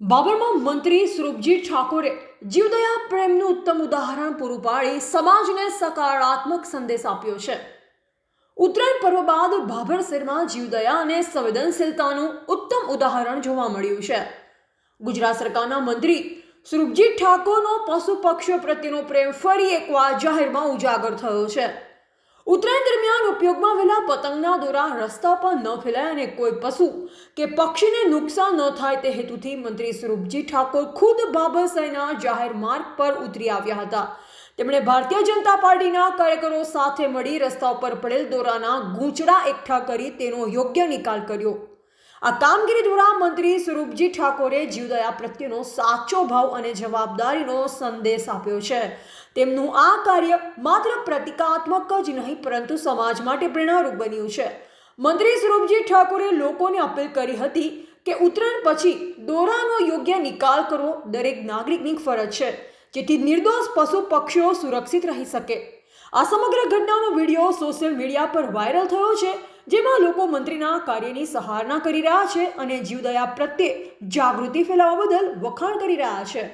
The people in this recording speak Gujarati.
બાબરમાં મંત્રી સ્વરૂપજી ઠાકોરે જીવદયા પ્રેમનું ઉત્તમ ઉદાહરણ પૂરું પાડી સમાજને સકારાત્મક સંદેશ આપ્યો છે। ઉત્તરાયણ પર્વ બાદ ભાભર શહેરમાં જીવદયા અને સંવેદનશીલતાનું ઉત્તમ ઉદાહરણ જોવા મળ્યું છે। ગુજરાત સરકારના મંત્રી સ્વરૂપજી ઠાકોરનો પશુ પક્ષીઓ પ્રત્યેનો પ્રેમ ફરી એકવાર જાહેરમાં ઉજાગર થયો છે। ઉત્તરાયણ દરમિયાન ઉપયોગમાં આવેલા પતંગના દોરા રસ્તા પર ન ફેલાય અને કોઈ પશુ કે પક્ષીને નુકસાન ન થાય તે હેતુથી મંત્રી સ્વરૂપજી ઠાકોર ખુદ ભાભર શહેરના જાહેર માર્ગ પર ઉતરી આવ્યા હતા। તેમણે ભારતીય જનતા પાર્ટીના કાર્યકરો સાથે મળી રસ્તા પર પડેલ દોરાના ગૂંચડા એકઠા કરી તેનો યોગ્ય નિકાલ કર્યો। આ કામગીરી દ્વારા મંત્રી સ્વરૂપજી ઠાકોરે જીવદયા પ્રત્યેનો સાચો ભાવ અને જવાબદારીનો સંદેશ આપ્યો છે। તેમનું આ કાર્ય માત્ર પ્રતિકાત્મક જ નહીં પરંતુ સમાજ માટે પ્રેરણારૂપ બન્યું છે। મંત્રી સ્વરૂપજી ઠાકોરે લોકોને અપીલ કરી હતી કે ઉત્તરાયણ પછી દોરાનો યોગ્ય નિકાલ કરવો દરેક નાગરિકની ફરજ છે, જેથી નિર્દોષ પશુ પક્ષીઓ સુરક્ષિત રહી શકે। આ સમગ્ર ઘટનાનો વિડીયો સોશિયલ મીડિયા પર વાયરલ થયો છે, જેમાં લોકો મંત્રીના કાર્યની સરાહના કરી રહ્યા છે અને જીવદયા પ્રત્યે જાગૃતિ ફેલાવવા બદલ વખાણ કરી રહ્યા છે।